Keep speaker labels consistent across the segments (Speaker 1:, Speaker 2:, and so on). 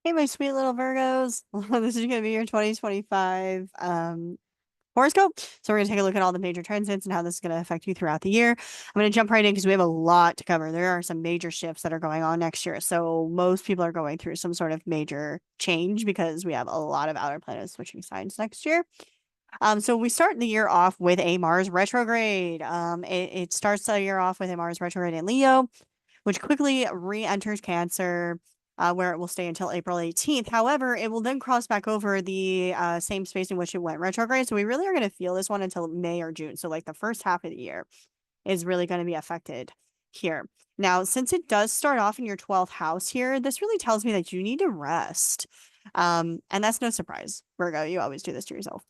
Speaker 1: Hey, my sweet little Virgos. This is going to be your 2025 horoscope. So we're going to take a look at all the major transits and how this is going to affect you throughout the year. I'm going to jump right in because we have a lot to cover. There are some major shifts that are going on next year. So most people are going through some sort of major change because we have a lot of outer planets switching signs next year. So we start the year off with a Mars retrograde. It starts the year off with a Mars retrograde in Leo, which quickly re-enters Cancer, where it will stay until April 18th. However, it will then cross back over the same space in which it went retrograde. So we really are going to feel this one until May or June. So like the first half of the year is really going to be affected here. Now, since it does start off in your 12th house here, this really tells me that you need to rest. And that's no surprise, Virgo. You always do this to yourself.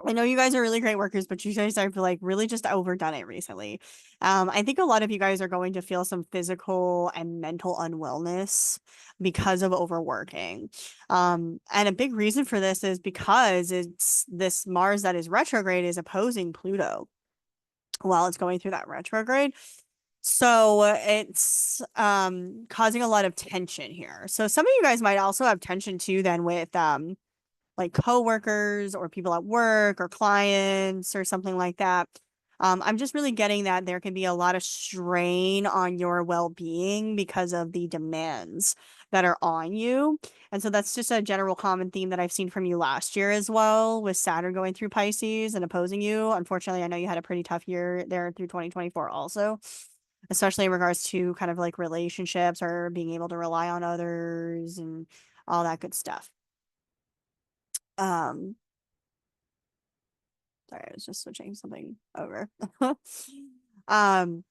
Speaker 1: I know you guys are really great workers, but you guys have like really just overdone it recently. I think a lot of you guys are going to feel some physical and mental unwellness because of overworking. And a big reason for this is because it's this Mars that is retrograde is opposing Pluto while it's going through that retrograde. So it's causing a lot of tension here. So some of you guys might also have tension too then with like coworkers or people at work or clients or something like that. I'm just really getting that there can be a lot of strain on your well-being because of the demands that are on you. And so that's just a general common theme that I've seen from you last year as well, with Saturn going through Pisces and opposing you. Unfortunately, I know you had a pretty tough year there through 2024 also, especially in regards to kind of like relationships or being able to rely on others and all that good stuff. Um, Sorry, I was just switching something over. Um,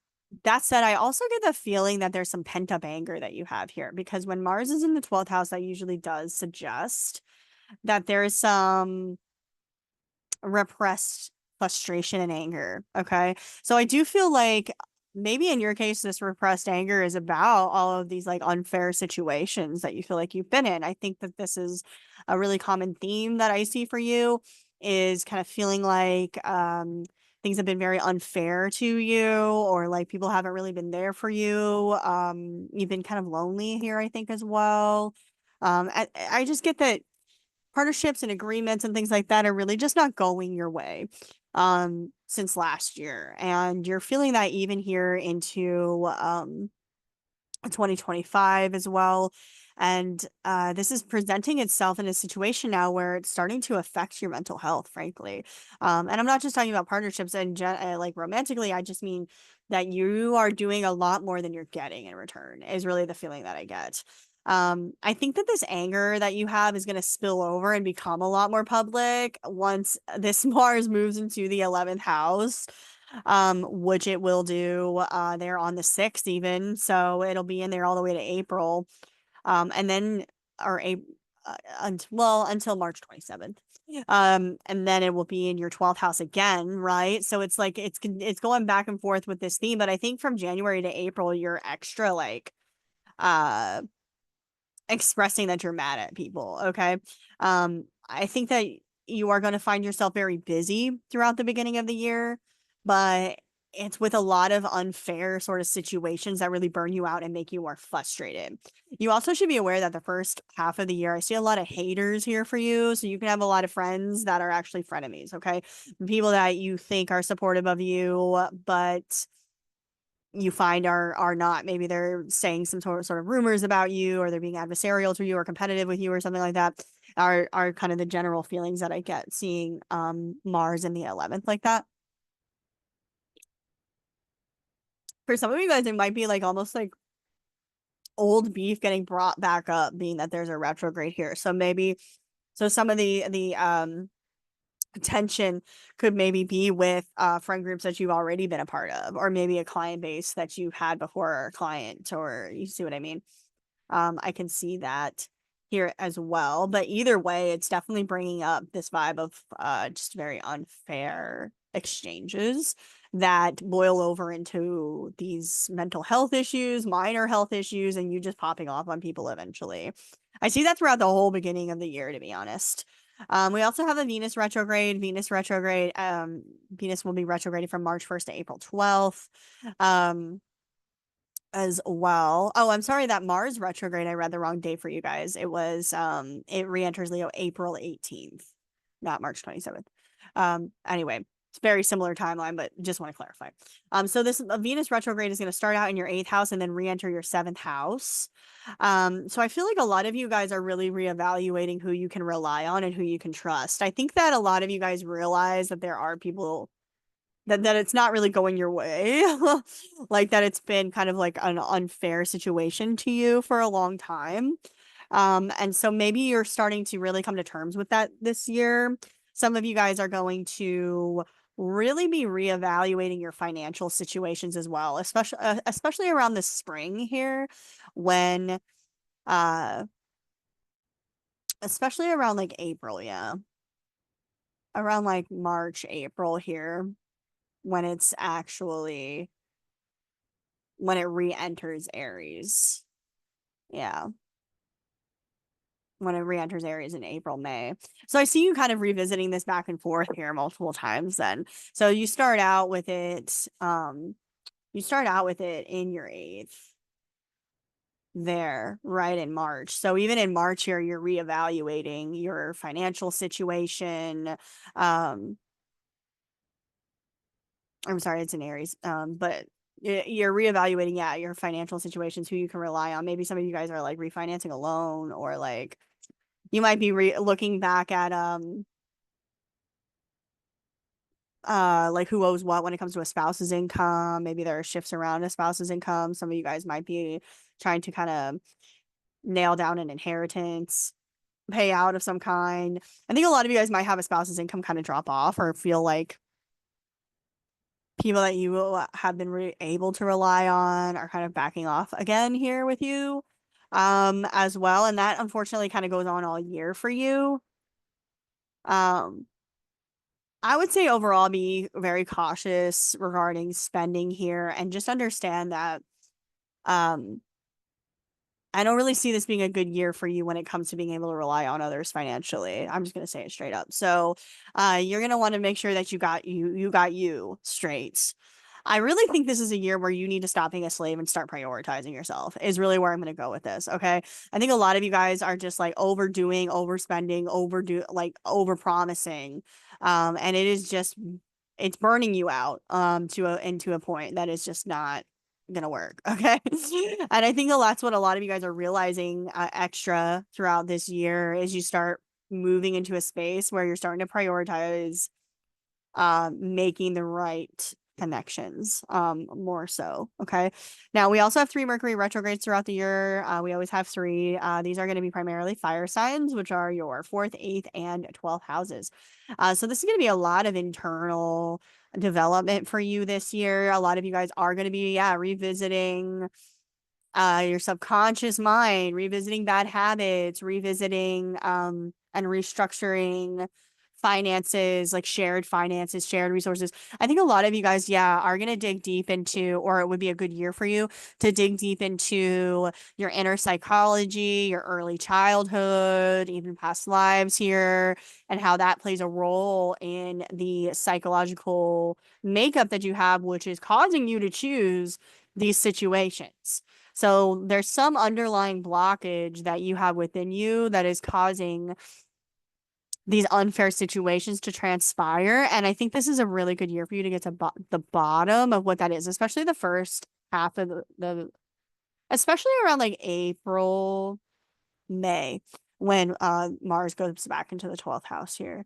Speaker 1: that said, I also get the feeling that there's some pent-up anger that you have here because when Mars is in the 12th house, that usually does suggest that there's some repressed frustration and anger. Okay. So I do feel like maybe in your case, this repressed anger is about all of these like unfair situations that you feel like you've been in. I think that this is a really common theme that I see for you is kind of feeling like things have been very unfair to you or like people haven't really been there for you. You've been kind of lonely here, I think, as well. I just get that partnerships and agreements and things like that are really just not going your way since last year, and you're feeling that even here into 2025 as well. And this is presenting itself in a situation now where it's starting to affect your mental health, frankly. And I'm not just talking about partnerships and like romantically, I just mean that you are doing a lot more than you're getting in return, is really the feeling that I get. I think that this anger that you have is going to spill over and become a lot more public once this Mars moves into the 11th house, which it will do there on the 6th even. So it'll be in there all the way to April. And then or until March 27th. And then it will be in your 12th house again, right? So it's like it's going back and forth with this theme, but I think from January to April you're extra like uh expressing that you're mad at people, okay? I think that you are going to find yourself very busy throughout the beginning of the year, but it's with a lot of unfair sort of situations that really burn you out and make you more frustrated. You also should be aware that the first half of the year, I see a lot of haters here for you. So you can have a lot of friends that are actually frenemies, okay? People that you think are supportive of you, but you find are not. Maybe they're saying some sort of rumors about you, or they're being adversarial to you or competitive with you or something like that, are kind of the general feelings that I get seeing Mars in the 11th like that. For some of you guys, it might be like almost like old beef getting brought back up, being that there's a retrograde here. So maybe some of the tension could maybe be with friend groups that you've already been a part of, or maybe a client base that you've had before, or a client, or you see what I mean. I can see that here as well. But either way, it's definitely bringing up this vibe of just very unfair exchanges that boil over into these mental health issues, minor health issues, and you just popping off on people eventually. I see that throughout the whole beginning of the year, to be honest. We also have a Venus retrograde. Venus will be retrograding from March 1st to April 12th. Um, as well. Oh, I'm sorry that Mars retrograde, I read the wrong day for you guys. It re-enters Leo April 18th, not March 27th. Anyway, it's very similar timeline, but just want to clarify. So this Venus retrograde is going to start out in your 8th house and then re-enter your 7th house. So I feel like a lot of you guys are really reevaluating who you can rely on and who you can trust. I think that a lot of you guys realize that there are people that it's not really going your way. Like that it's been kind of like an unfair situation to you for a long time. And so maybe you're starting to really come to terms with that this year. Some of you guys are going to really be reevaluating your financial situations as well, especially around the spring here when uh especially around like April, yeah. Around like March, April here when it's actually when it re-enters Aries. Yeah. When it re-enters Aries in April, May. So I see you kind of revisiting this back and forth here multiple times then. So you start out with it in your 8th there, right in March. So even in March here, you're reevaluating your financial situation. Um, I'm sorry, it's in Aries. But you're reevaluating, yeah, your financial situations, who you can rely on. Maybe some of you guys are like refinancing a loan, or like you might be looking back at like who owes what when it comes to a spouse's income. Maybe there are shifts around a spouse's income. Some of you guys might be trying to kind of nail down an inheritance payout of some kind. I think a lot of you guys might have a spouse's income kind of drop off, or feel like people that you have been able to rely on are kind of backing off again here with you as well. And that unfortunately kind of goes on all year for you. Um, I would say overall be very cautious regarding spending here, and just understand that um I don't really see this being a good year for you when it comes to being able to rely on others financially. I'm just gonna say it straight up. So, you're gonna want to make sure that you got you straight. I really think this is a year where you need to stop being a slave and start prioritizing yourself, is really where I'm gonna go with this. Okay. I think a lot of you guys are just like overdoing, overspending, over promising. And it is just it's burning you out into a point that is just not gonna work. Okay. And I think that's what a lot of you guys are realizing extra throughout this year, is you start moving into a space where you're starting to prioritize making the right connections more so. Okay. Now we also have 3 Mercury retrogrades throughout the year. We always have 3. These are going to be primarily fire signs, which are your 4th, 8th, and 12th houses. So this is going to be a lot of internal development for you this year. A lot of you guys are going to be, yeah, revisiting your subconscious mind, revisiting bad habits, revisiting and restructuring finances, like shared finances, shared resources. I think a lot of you guys, yeah, are going to dig deep into, or it would be a good year for you to dig deep into your inner psychology, your early childhood, even past lives here, and how that plays a role in the psychological makeup that you have, which is causing you to choose these situations. So there's some underlying blockage that you have within you that is causing these unfair situations to transpire. And I think this is a really good year for you to get to the bottom of what that is, especially the first half of especially around like April, May, when Mars goes back into the 12th house here.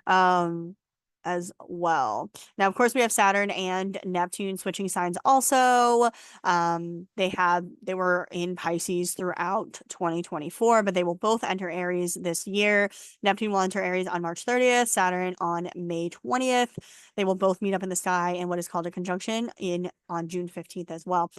Speaker 1: Um as well. Now, of course, we have Saturn and Neptune switching signs also. They were in Pisces throughout 2024, but they will both enter Aries this year. Neptune will enter Aries on March 30th, Saturn on May 20th. They will both meet up in the sky in what is called a conjunction on June 15th as well.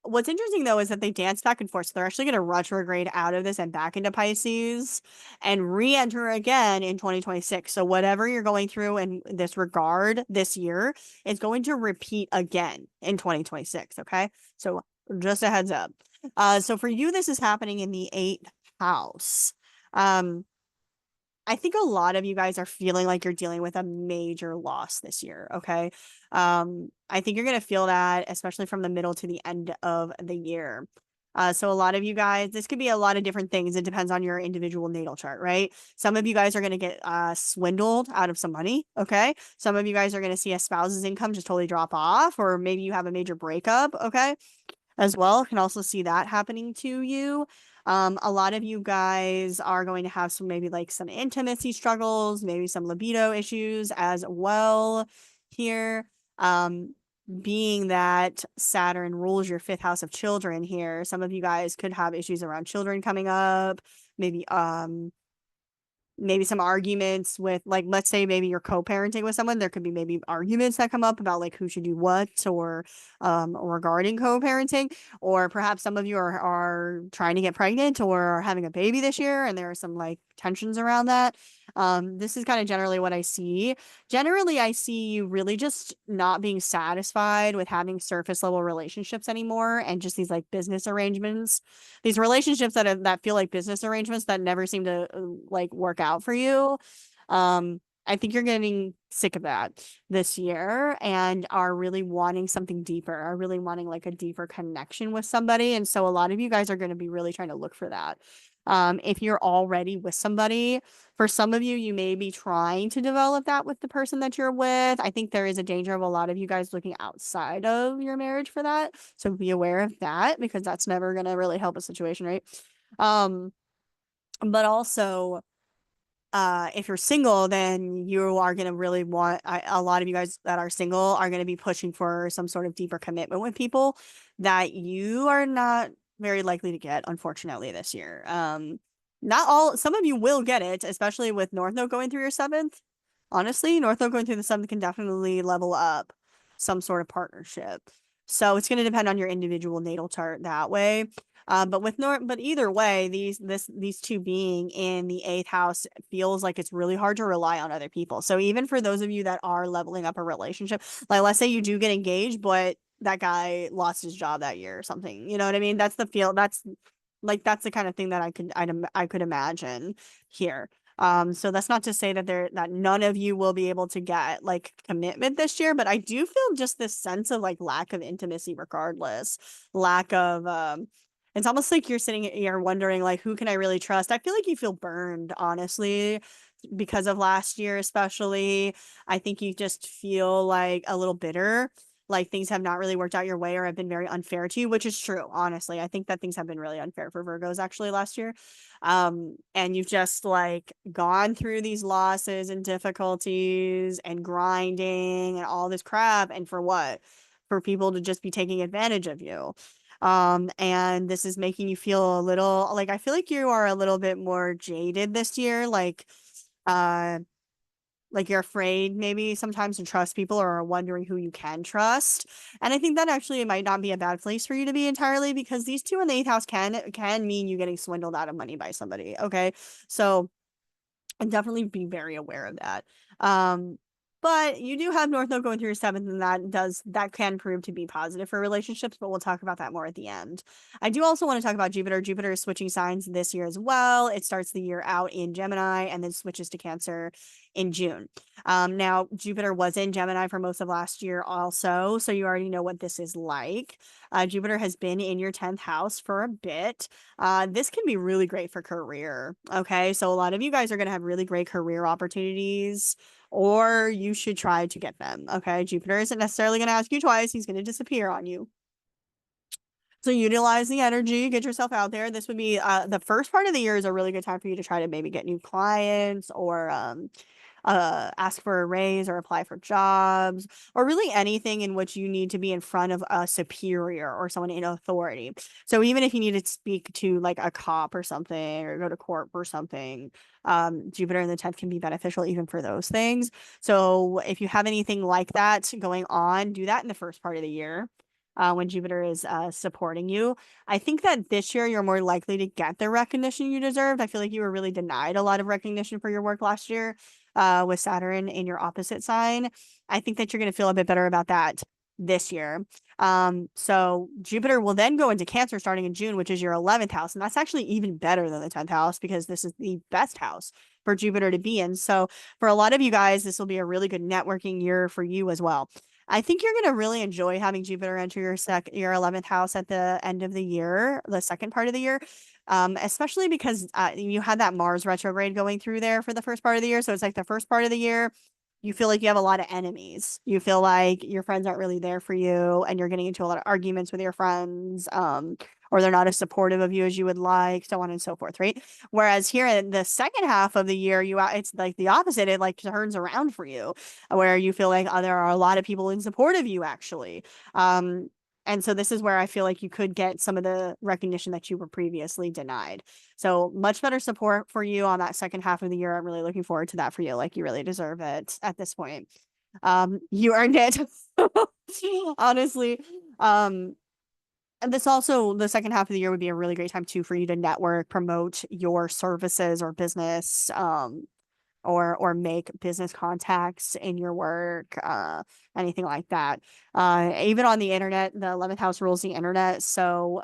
Speaker 1: What's interesting though is that they dance back and forth. So they're actually going to retrograde out of this and back into Pisces and re-enter again in 2026. So whatever you're going through in this regard this year is going to repeat again in 2026. Okay. So just a heads up. So for you, this is happening in the 8th house. Um, I think a lot of you guys are feeling like you're dealing with a major loss this year, okay? I think you're gonna feel that, especially from the middle to the end of the year. So a lot of you guys, this could be a lot of different things. It depends on your individual natal chart, right? Some of you guys are gonna get swindled out of some money, okay? Some of you guys are gonna see a spouse's income just totally drop off, or maybe you have a major breakup, okay? As well. Can also see that happening to you. A lot of you guys are going to have some maybe like some intimacy struggles, maybe some libido issues as well here. Um, being that Saturn rules your fifth house of children here, some of you guys could have issues around children coming up, maybe maybe some arguments with like let's say maybe you're co-parenting with someone, there could be maybe arguments that come up about like who should do what or regarding co-parenting, or perhaps some of you are trying to get pregnant or having a baby this year and there are some like tensions around that. This is kind of generally what I see. Generally I see you really just not being satisfied with having surface level relationships anymore and just these like business arrangements, these relationships that feel like business arrangements that never seem to like work out for you. I think you're getting sick of that this year and are really wanting something deeper, are really wanting like a deeper connection with somebody. And so a lot of you guys are going to be really trying to look for that. If you're already with somebody, for some of you, you may be trying to develop that with the person that you're with. I think there is a danger of a lot of you guys looking outside of your marriage for that. So be aware of that because that's never going to really help a situation, right? Um, but also, if you're single, then you are going to really want, a lot of you guys that are single are going to be pushing for some sort of deeper commitment with people that you are not very likely to get, unfortunately, this year. Not all, some of you will get it, especially with North Node going through your seventh. Honestly, North Node going through the seventh can definitely level up some sort of partnership. So it's going to depend on your individual natal chart that way. But either way, these two being in the eighth house feels like it's really hard to rely on other people. So even for those of you that are leveling up a relationship, like let's say you do get engaged, but that guy lost his job that year or something. You know what I mean? That's the feel. That's the kind of thing that I could imagine here. So that's not to say that none of you will be able to get like commitment this year, but I do feel just this sense of like lack of intimacy regardless, lack of it's almost like you're sitting here wondering like who can I really trust? I feel like you feel burned, honestly, because of last year especially. I think you just feel like a little bitter, like things have not really worked out your way or have been very unfair to you, which is true, honestly. I think that things have been really unfair for Virgos actually last year. And you've just like gone through these losses and difficulties and grinding and all this crap, and for what? For people to just be taking advantage of you. And this is making you feel a little like I feel like you are a little bit more jaded this year, uh like you're afraid maybe sometimes to trust people or are wondering who you can trust. And I think that actually it might not be a bad place for you to be entirely, because these two in the eighth house can mean you getting swindled out of money by somebody. Okay. So and definitely be very aware of that. Um, but you do have North Node going through your seventh, and that can prove to be positive for relationships, but we'll talk about that more at the end. I do also want to talk about Jupiter. Jupiter is switching signs this year as well. It starts the year out in Gemini and then switches to Cancer in June. Now Jupiter was in Gemini for most of last year also, so you already know what this is like. Jupiter has been in your 10th house for a bit. This can be really great for career. Okay. So a lot of you guys are going to have really great career opportunities, or you should try to get them. Okay. Jupiter isn't necessarily going to ask you twice. He's going to disappear on you. So utilize the energy, get yourself out there. This would be the first part of the year is a really good time for you to try to maybe get new clients or ask for a raise or apply for jobs, or really anything in which you need to be in front of a superior or someone in authority. So even if you need to speak to like a cop or something or go to court for something, Jupiter in the 10th can be beneficial even for those things. So if you have anything like that going on, do that in the first part of the year. When Jupiter is supporting you. I think that this year you're more likely to get the recognition you deserved. I feel like you were really denied a lot of recognition for your work last year with Saturn in your opposite sign. I think that you're going to feel a bit better about that this year. So Jupiter will then go into Cancer starting in June, which is your 11th house. And that's actually even better than the 10th house because this is the best house for Jupiter to be in. So for a lot of you guys, this will be a really good networking year for you as well. I think you're going to really enjoy having Jupiter enter your 11th house at the end of the year, the second part of the year. Especially because you had that Mars retrograde going through there for the first part of the year. So it's like the first part of the year, you feel like you have a lot of enemies. You feel like your friends aren't really there for you and you're getting into a lot of arguments with your friends. Or they're not as supportive of you as you would like, so on and so forth, right? Whereas here in the second half of the year, it's like the opposite. It like turns around for you, where you feel like there are a lot of people in support of you actually. And so this is where I feel like you could get some of the recognition that you were previously denied. So much better support for you on that second half of the year. I'm really looking forward to that for you. Like you really deserve it at this point. You earned it. Honestly. And this also, the second half of the year would be a really great time too for you to network, promote your services or business, or make business contacts in your work, anything like that. Even on the internet, the 11th house rules the internet. So,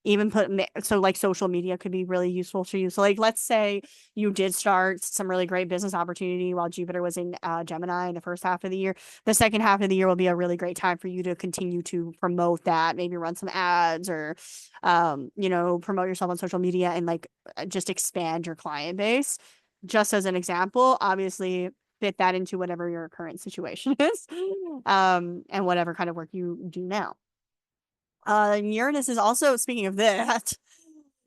Speaker 1: even so like social media could be really useful to you. So like let's say you did start some really great business opportunity while Jupiter was in Gemini in the first half of the year. The second half of the year will be a really great time for you to continue to promote that, maybe run some ads or promote yourself on social media and like just expand your client base. Just as an example, obviously fit that into whatever your current situation is, and whatever kind of work you do now. Uranus is also, speaking of that,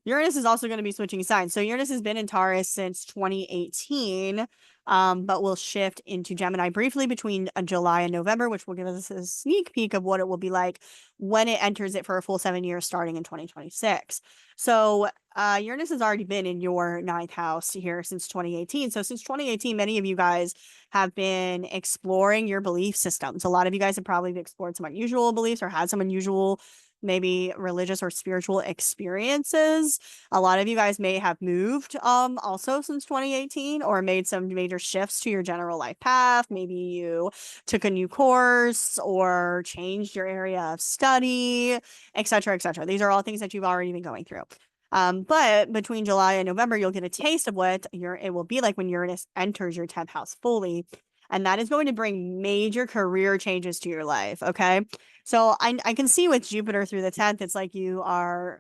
Speaker 1: Uranus is also going to be switching signs. So Uranus has been in Taurus since 2018, but will shift into Gemini briefly between July and November, which will give us a sneak peek of what it will be like when it enters it for a full 7 years starting in 2026. So Uranus has already been in your ninth house here since 2018. So since 2018, many of you guys have been exploring your belief systems. A lot of you guys have probably explored some unusual beliefs or had some unusual maybe religious or spiritual experiences. A lot of you guys may have moved also since 2018 or made some major shifts to your general life path. Maybe you took a new course or changed your area of study, etc., etc. These are all things that you've already been going through. But between July and November, you'll get a taste of what it will be like when Uranus enters your 10th house fully. And that is going to bring major career changes to your life. Okay. So I can see with Jupiter through the 10th, it's like you are,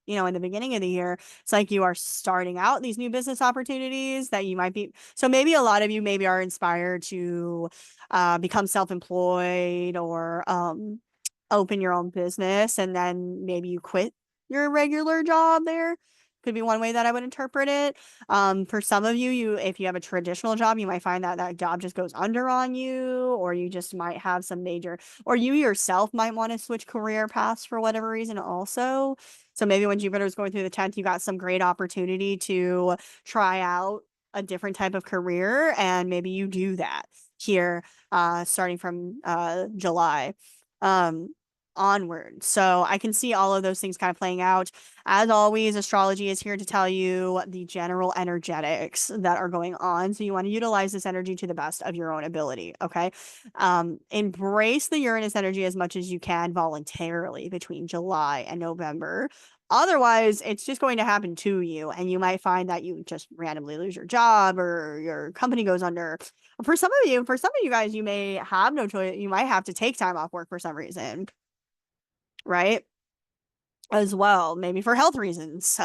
Speaker 1: in the beginning of the year, it's like you are starting out these new business opportunities that you might be. So maybe a lot of you maybe are inspired to become self-employed or open your own business, and then maybe you quit your regular job there. Could be one way that I would interpret it. For some of you, if you have a traditional job, you might find that that job just goes under on you, or you just might have some major, or you yourself might want to switch career paths for whatever reason also. So maybe when Jupiter is going through the 10th, you got some great opportunity to try out a different type of career, and maybe you do that here, starting from July. Onward. So I can see all of those things kind of playing out. As always, astrology is here to tell you the general energetics that are going on. So you want to utilize this energy to the best of your own ability. Okay. Embrace the Uranus energy as much as you can voluntarily between July and November. Otherwise, it's just going to happen to you, and you might find that you just randomly lose your job or your company goes under. For some of you guys, you may have no choice. You might have to take time off work for some reason, right? As well, maybe for health reasons,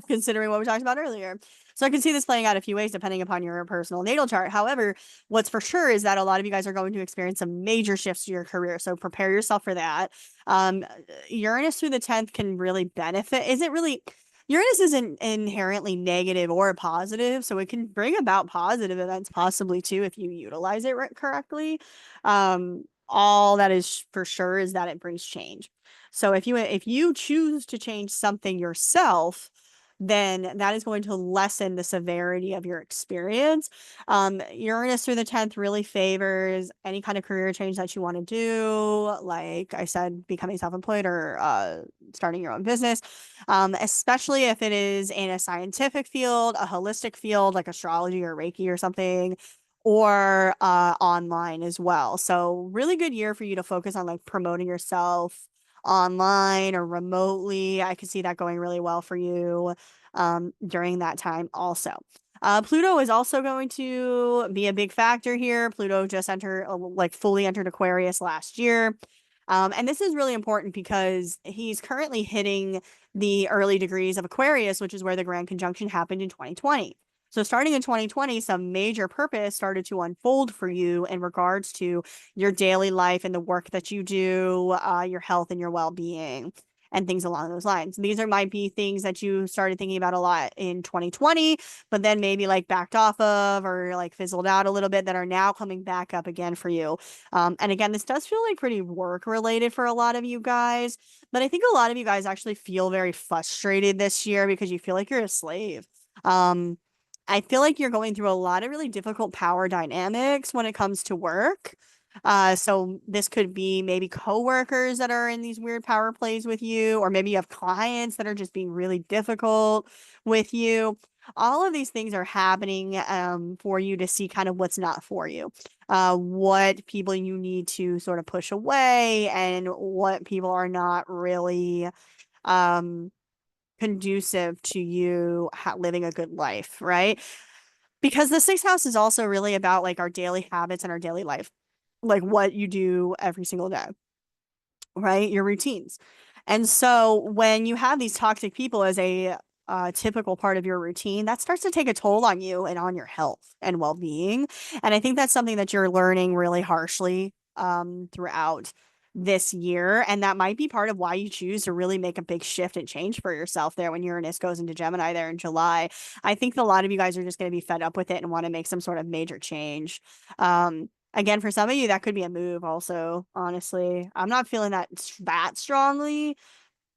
Speaker 1: considering what we talked about earlier. So I can see this playing out a few ways depending upon your personal natal chart. However, what's for sure is that a lot of you guys are going to experience some major shifts to your career. So prepare yourself for that. Uranus through the 10th can really benefit. Uranus isn't inherently negative or positive, so it can bring about positive events possibly too if you utilize it correctly. All that is for sure is that it brings change. So if you choose to change something yourself, then that is going to lessen the severity of your experience. Uranus through the 10th really favors any kind of career change that you want to do, like I said, becoming self-employed or starting your own business, especially if it is in a scientific field, a holistic field like astrology or Reiki or something, or online as well. So really good year for you to focus on like promoting yourself online or remotely. I could see that going really well for you during that time also. Pluto is also going to be a big factor here. Pluto just entered, like fully entered Aquarius last year. And this is really important because he's currently hitting the early degrees of Aquarius, which is where the grand conjunction happened in 2020. So starting in 2020, some major purpose started to unfold for you in regards to your daily life and the work that you do, your health and your well-being and things along those lines. These are might be things that you started thinking about a lot in 2020, but then maybe like backed off of or like fizzled out a little bit that are now coming back up again for you. And again, this does feel like pretty work related for a lot of you guys, but I think a lot of you guys actually feel very frustrated this year because you feel like you're a slave. Um, I feel like you're going through a lot of really difficult power dynamics when it comes to work. So this could be maybe coworkers that are in these weird power plays with you, or maybe you have clients that are just being really difficult with you. All of these things are happening for you to see kind of what's not for you, what people you need to sort of push away, and what people are not really um conducive to you living a good life, right? Because the sixth house is also really about like our daily habits and our daily life, like what you do every single day, right? Your routines. And so when you have these toxic people as a typical part of your routine, that starts to take a toll on you and on your health and well-being. And I think that's something that you're learning really harshly throughout this year. And that might be part of why you choose to really make a big shift and change for yourself there when Uranus goes into Gemini there in July. I think a lot of you guys are just going to be fed up with it and want to make some sort of major change. Again, for some of you, that could be a move also, honestly. I'm not feeling that strongly.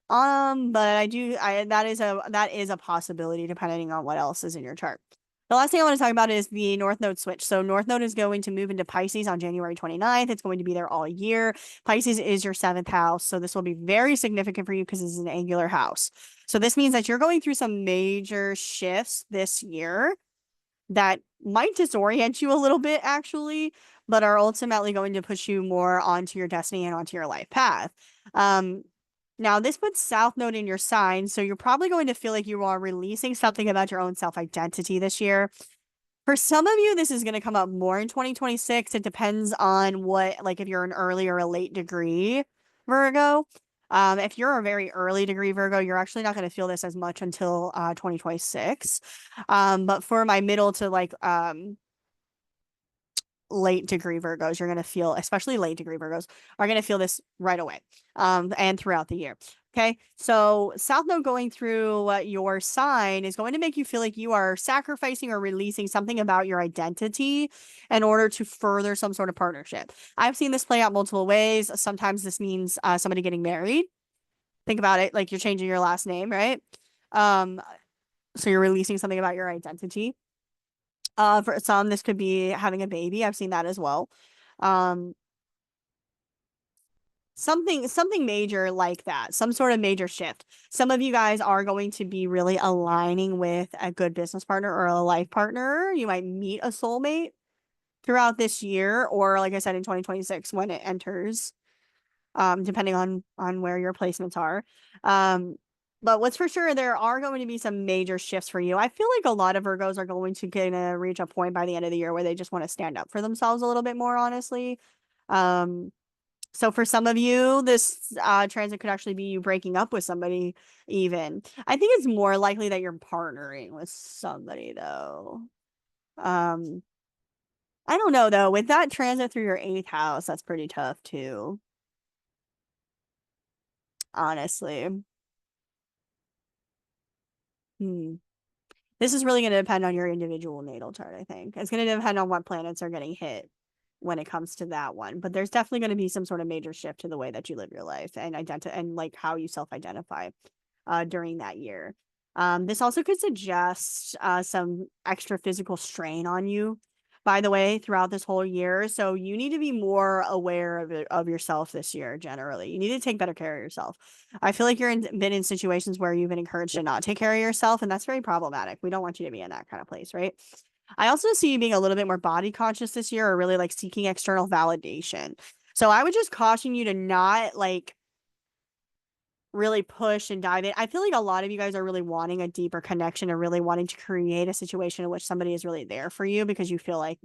Speaker 1: But that is a possibility depending on what else is in your chart. The last thing I want to talk about is the North Node switch. So North Node is going to move into Pisces on January 29th. It's going to be there all year. Pisces is your seventh house. So this will be very significant for you because it's an angular house. So this means that you're going through some major shifts this year that might disorient you a little bit, actually, but are ultimately going to push you more onto your destiny and onto your life path. Um, Now, this puts South Node in your sign, so you're probably going to feel like you are releasing something about your own self identity this year. For some of you, this is going to come up more in 2026. It depends on what, like, if you're an early or a late degree Virgo. If you're a very early degree Virgo, you're actually not going to feel this as much until 2026. But for my middle to like late degree Virgos, you're going to feel, especially late degree Virgos, are going to feel this right away and throughout the year. Okay, so South Node going through your sign is going to make you feel like you are sacrificing or releasing something about your identity in order to further some sort of partnership. I've seen this play out multiple ways. Sometimes this means somebody getting married. Think about it, like you're changing your last name, right? Um, so you're releasing something about your identity. For some, this could be having a baby. I've seen that as well. Um, something major like that, some sort of major shift. Some of you guys are going to be really aligning with a good business partner or a life partner. You might meet a soulmate throughout this year, or like I said, in 2026 when it enters, depending on where your placements are. Um, but what's for sure, there are going to be some major shifts for you. I feel like a lot of Virgos are going to kind of reach a point by the end of the year where they just want to stand up for themselves a little bit more, honestly. Um, so for some of you, this transit could actually be you breaking up with somebody, even. I think it's more likely that you're partnering with somebody, though. Um, I don't know, though. With that transit through your eighth house, that's pretty tough, too, honestly. Hmm. This is really going to depend on your individual natal chart, I think. It's going to depend on what planets are getting hit when it comes to that one. But there's definitely going to be some sort of major shift to the way that you live your life and and like how you self-identify during that year. This also could suggest some extra physical strain on you, by the way, throughout this whole year. So you need to be more aware of yourself this year, generally. You need to take better care of yourself. I feel like been in situations where you've been encouraged to not take care of yourself, and that's very problematic. We don't want you to be in that kind of place, right? I also see you being a little bit more body conscious this year, or really like seeking external validation. So I would just caution you to not like really push and dive in. I feel like a lot of you guys are really wanting a deeper connection and really wanting to create a situation in which somebody is really there for you because you feel like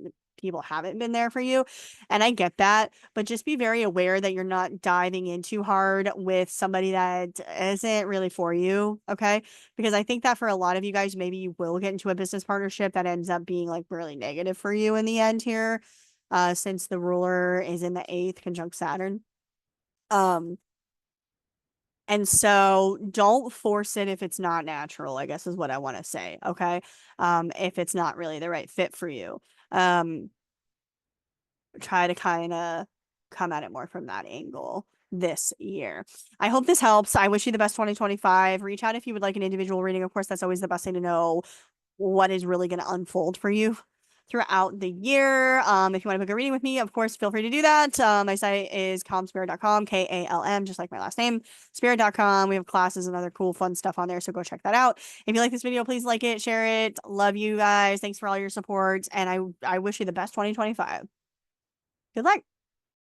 Speaker 1: people haven't been there for you. And I get that, but just be very aware that you're not diving in too hard with somebody that isn't really for you. Okay. Because I think that for a lot of you guys, maybe you will get into a business partnership that ends up being like really negative for you in the end here. Since the ruler is in the eighth conjunct Saturn. Um, and so don't force it if it's not natural, I guess is what I want to say. Okay. If it's not really the right fit for you. Um, try to kind of come at it more from that angle this year. I hope this helps. I wish you the best 2025. Reach out if you would like an individual reading. Of course, that's always the best thing to know what is really going to unfold for you throughout the year. If you want to book a reading with me, of course, feel free to do that. My site is calmspirit.com, KALM, just like my last name, spirit.com. We have classes and other cool, fun stuff on there, so go check that out. If you like this video, please like it, share it. Love you guys. Thanks for all your support, and I wish you the best 2025. Good luck.